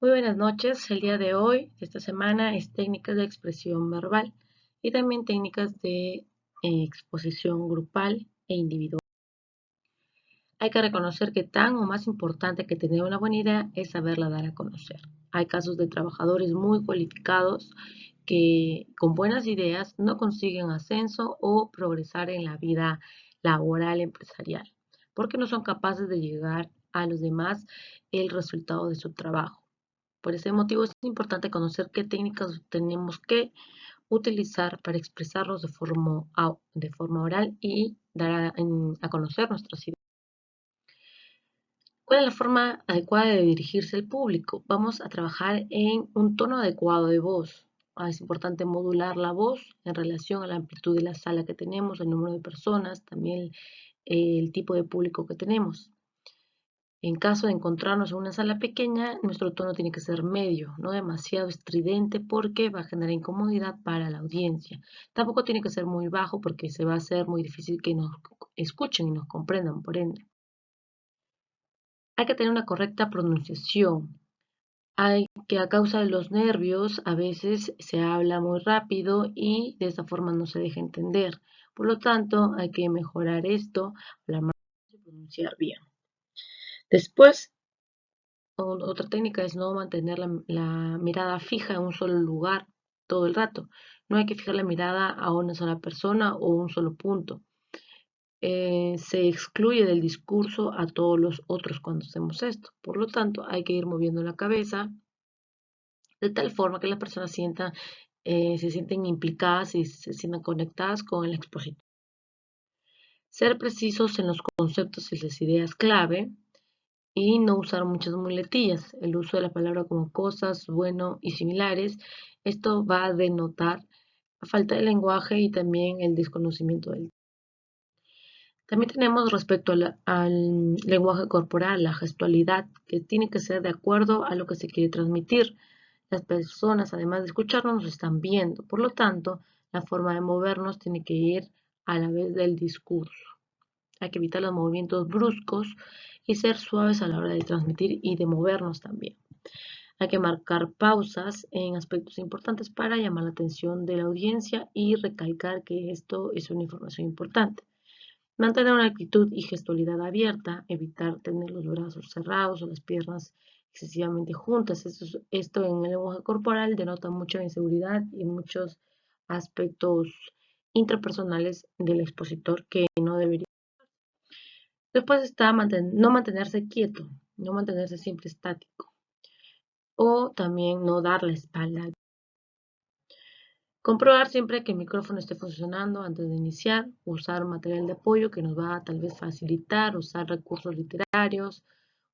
Muy buenas noches. El día de hoy, de esta semana, es técnicas de expresión verbal y también técnicas de exposición grupal e individual. Hay que reconocer que tan o más importante que tener una buena idea es saberla dar a conocer. Hay casos de trabajadores muy cualificados que con buenas ideas no consiguen ascenso o progresar en la vida laboral empresarial, porque no son capaces de llegar a los demás el resultado de su trabajo. Por ese motivo es importante conocer qué técnicas tenemos que utilizar para expresarnos de forma oral y dar a conocer nuestras ideas. ¿Cuál es la forma adecuada de dirigirse al público? Vamos a trabajar en un tono adecuado de voz. Es importante modular la voz en relación a la amplitud de la sala que tenemos, el número de personas, también el tipo de público que tenemos. En caso de encontrarnos en una sala pequeña, nuestro tono tiene que ser medio, no demasiado estridente porque va a generar incomodidad para la audiencia. Tampoco tiene que ser muy bajo porque se va a hacer muy difícil que nos escuchen y nos comprendan, por ende. Hay que tener una correcta pronunciación. Hay que a causa de los nervios a veces se habla muy rápido y de esa forma no se deja entender. Por lo tanto, hay que mejorar esto, hablar más y pronunciar bien. Después, otra técnica es no mantener la mirada fija en un solo lugar todo el rato. No hay que fijar la mirada a una sola persona o un solo punto. Se excluye del discurso a todos los otros cuando hacemos esto. Por lo tanto, hay que ir moviendo la cabeza de tal forma que las personas se sienten implicadas y se sientan conectadas con el expositor. Ser precisos en los conceptos y las ideas clave y no usar muchas muletillas. El uso de la palabra como cosas, bueno y similares. Esto va a denotar la falta de lenguaje y también el desconocimiento del. También tenemos respecto al lenguaje corporal, la gestualidad, que tiene que ser de acuerdo a lo que se quiere transmitir. Las personas, además de escucharnos, nos están viendo. Por lo tanto, la forma de movernos tiene que ir a la vez del discurso. Hay que evitar los movimientos bruscos y ser suaves a la hora de transmitir y de movernos también. Hay que marcar pausas en aspectos importantes para llamar la atención de la audiencia y recalcar que esto es una información importante. Mantener una actitud y gestualidad abierta, evitar tener los brazos cerrados o las piernas excesivamente juntas. Esto en el lenguaje corporal denota mucha inseguridad y muchos aspectos intrapersonales del expositor que no debería. Después está no mantenerse quieto, no mantenerse siempre estático o también no dar la espalda. Comprobar siempre que el micrófono esté funcionando antes de iniciar, usar material de apoyo que nos va a tal vez facilitar, usar recursos literarios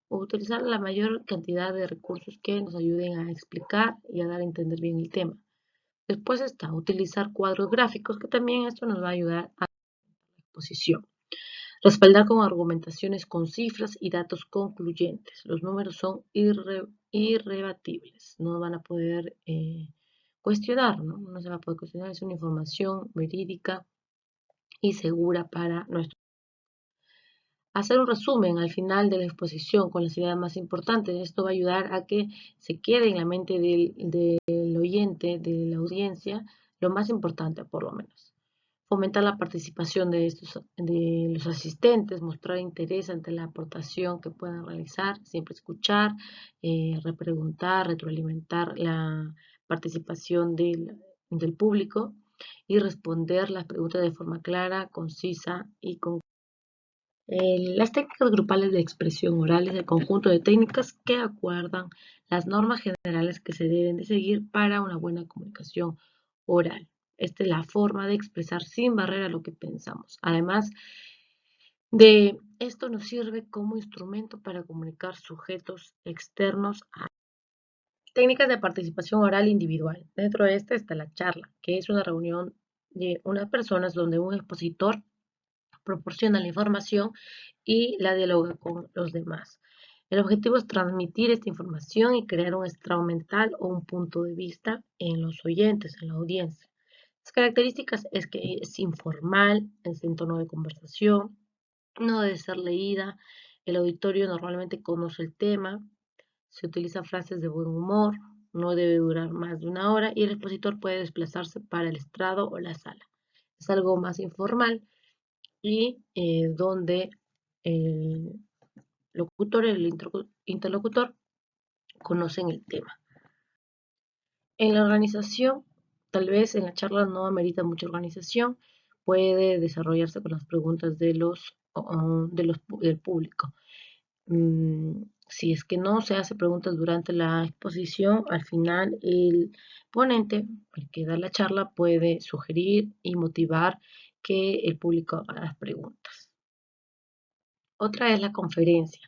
o utilizar la mayor cantidad de recursos que nos ayuden a explicar y a dar a entender bien el tema. Después está utilizar cuadros gráficos, que también esto nos va a ayudar a la exposición. Respaldar con argumentaciones con cifras y datos concluyentes. Los números son irrebatibles, no van a poder cuestionar, ¿no? No se va a poder cuestionar, es una información verídica y segura para nuestro. Hacer un resumen al final de la exposición con las ideas más importantes. Esto va a ayudar a que se quede en la mente del oyente, de la audiencia, lo más importante por lo menos. Fomentar la participación de los asistentes, mostrar interés ante la aportación que puedan realizar, siempre escuchar, repreguntar, retroalimentar la participación del público y responder las preguntas de forma clara, concisa y concreta. Las técnicas grupales de expresión oral es el conjunto de técnicas que acuerdan las normas generales que se deben de seguir para una buena comunicación oral. Esta es la forma de expresar sin barrera lo que pensamos. Además de esto nos sirve como instrumento para comunicar sujetos externos a técnicas de participación oral individual. Dentro de esta está la charla, que es una reunión de unas personas donde un expositor proporciona la información y la dialoga con los demás. El objetivo es transmitir esta información y crear un estado mental o un punto de vista en los oyentes, en la audiencia. Las características es que es informal, es en tono de conversación, no debe ser leída, el auditorio normalmente conoce el tema, se utilizan frases de buen humor, no debe durar más de una hora y el expositor puede desplazarse para el estrado o la sala. Es algo más informal y donde el locutor y el interlocutor conocen el tema. En la organización, tal vez en la charla no amerita mucha organización, puede desarrollarse con las preguntas del público. Si es que no se hace preguntas durante la exposición, al final el ponente, el que da la charla, puede sugerir y motivar que el público haga las preguntas. Otra es la conferencia.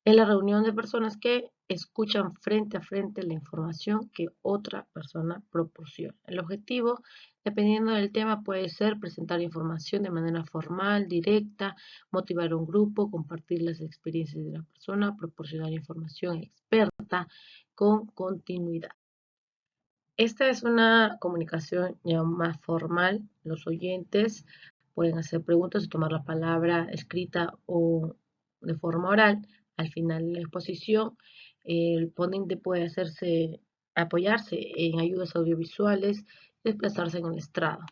Es la reunión de personas que escuchan frente a frente la información que otra persona proporciona. El objetivo, dependiendo del tema, puede ser presentar información de manera formal, directa, motivar a un grupo, compartir las experiencias de la persona, proporcionar información experta con continuidad. Esta es una comunicación ya más formal. Los oyentes pueden hacer preguntas y tomar la palabra escrita o de forma oral. Al final de la exposición, el ponente puede apoyarse en ayudas audiovisuales y desplazarse en el estrado.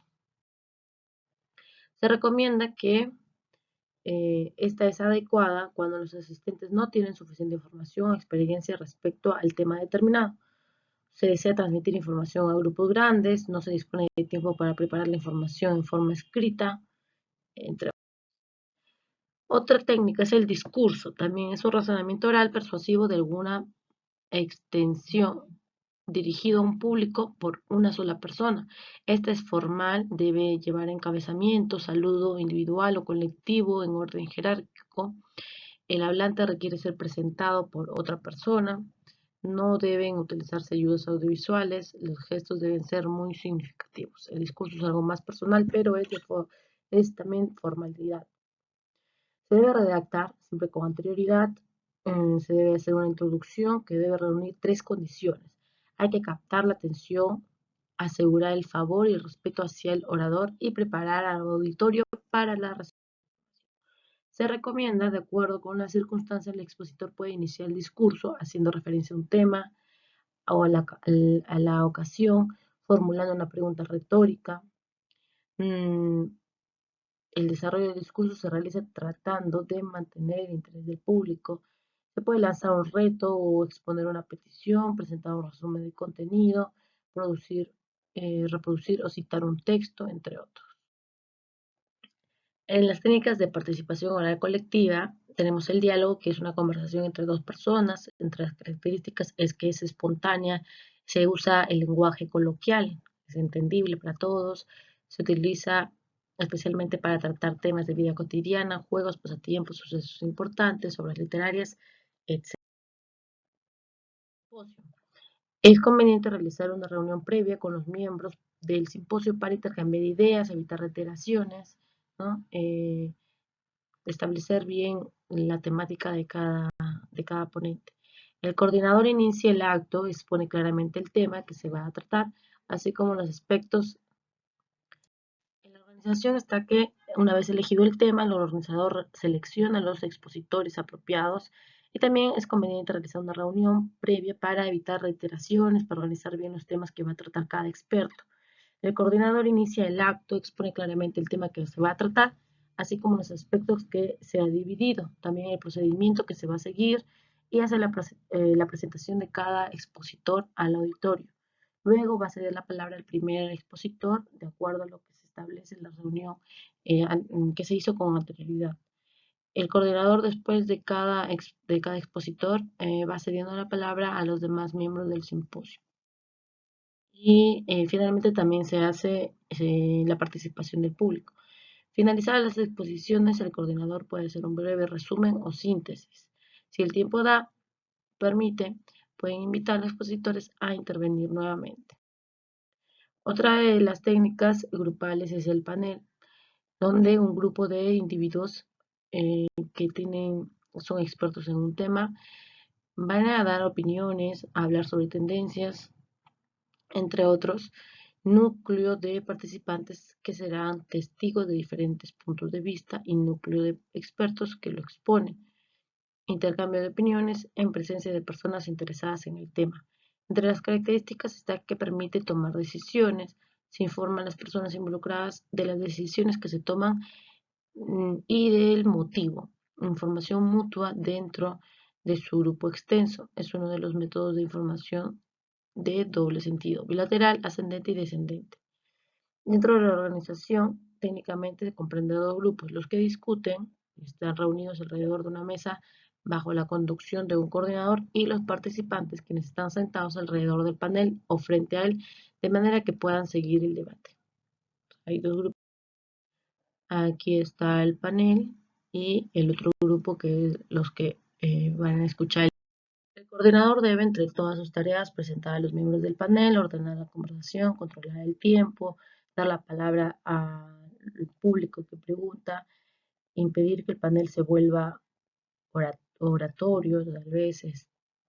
Se recomienda que esta es adecuada cuando los asistentes no tienen suficiente información o experiencia respecto al tema determinado. Se desea transmitir información a grupos grandes, no se dispone de tiempo para preparar la información en forma escrita, entre otros. Otra técnica es el discurso, también es un razonamiento oral persuasivo de alguna extensión dirigido a un público por una sola persona. Esta es formal, debe llevar encabezamiento, saludo individual o colectivo en orden jerárquico. El hablante requiere ser presentado por otra persona. No deben utilizarse ayudas audiovisuales. Los gestos deben ser muy significativos. El discurso es algo más personal, pero es también formalidad. Se debe redactar siempre con anterioridad. Se debe hacer una introducción que debe reunir 3 condiciones. Hay que captar la atención, asegurar el favor y el respeto hacia el orador y preparar al auditorio para la recepción. Se recomienda, de acuerdo con la circunstancia, el expositor puede iniciar el discurso haciendo referencia a un tema o a la ocasión, formulando una pregunta retórica. Mm, el desarrollo del discurso se realiza tratando de mantener el interés del público. Se puede lanzar un reto o exponer una petición, presentar un resumen de contenido, reproducir o citar un texto, entre otros. En las técnicas de participación oral colectiva tenemos el diálogo, que es una conversación entre dos personas. Entre las características es que es espontánea, se usa el lenguaje coloquial, es entendible para todos, se utiliza especialmente para tratar temas de vida cotidiana, juegos, pasatiempos, sucesos importantes, obras literarias, etc. Es conveniente realizar una reunión previa con los miembros del simposio para intercambiar ideas, evitar reiteraciones, ¿no? Establecer bien la temática de cada ponente. El coordinador inicia el acto, expone claramente el tema que se va a tratar, así como los aspectos. En la organización está que, una vez elegido el tema, el organizador selecciona los expositores apropiados y también es conveniente realizar una reunión previa para evitar reiteraciones, para organizar bien los temas que va a tratar cada experto. El coordinador inicia el acto, expone claramente el tema que se va a tratar, así como los aspectos que se ha dividido, también el procedimiento que se va a seguir y hace la presentación de cada expositor al auditorio. Luego va a ceder la palabra al primer expositor, de acuerdo a lo que se establece en la reunión que se hizo con anterioridad. El coordinador, después de cada expositor, va cediendo la palabra a los demás miembros del simposio. Y finalmente también se hace la participación del público. Finalizadas las exposiciones, el coordinador puede hacer un breve resumen o síntesis. Si el tiempo permite, pueden invitar a los expositores a intervenir nuevamente. Otra de las técnicas grupales es el panel, donde un grupo de individuos que son expertos en un tema van a dar opiniones, a hablar sobre tendencias, entre otros, núcleo de participantes que serán testigos de diferentes puntos de vista y núcleo de expertos que lo exponen. intercambio de opiniones en presencia de personas interesadas en el tema. Entre las características está que permite tomar decisiones, se informan a las personas involucradas de las decisiones que se toman y del motivo. Información mutua dentro de su grupo extenso. Es uno de los métodos de información de doble sentido, bilateral, ascendente y descendente. Dentro de la organización, técnicamente se comprende dos grupos, los que discuten, están reunidos alrededor de una mesa bajo la conducción de un coordinador y los participantes, quienes están sentados alrededor del panel o frente a él, de manera que puedan seguir el debate. Hay dos grupos. Aquí está el panel y el otro grupo que es los que van a escuchar. El coordinador debe, entre todas sus tareas, presentar a los miembros del panel, ordenar la conversación, controlar el tiempo, dar la palabra al público que pregunta, impedir que el panel se vuelva oratorio, tal vez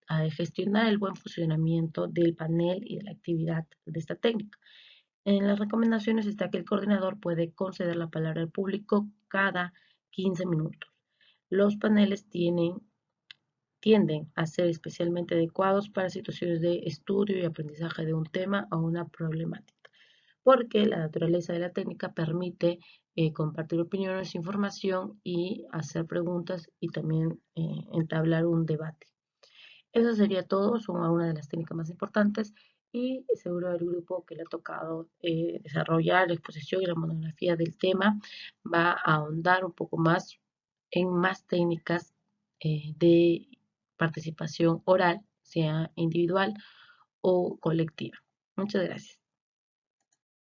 a gestionar el buen funcionamiento del panel y de la actividad de esta técnica. En las recomendaciones está que el coordinador puede conceder la palabra al público cada 15 minutos. Los paneles tienden a ser especialmente adecuados para situaciones de estudio y aprendizaje de un tema o una problemática, porque la naturaleza de la técnica permite compartir opiniones, información y hacer preguntas y también entablar un debate. Eso sería todo, son una de las técnicas más importantes y seguro el grupo que le ha tocado desarrollar la exposición y la monografía del tema va a ahondar un poco más en más técnicas de participación oral, sea individual o colectiva. Muchas gracias.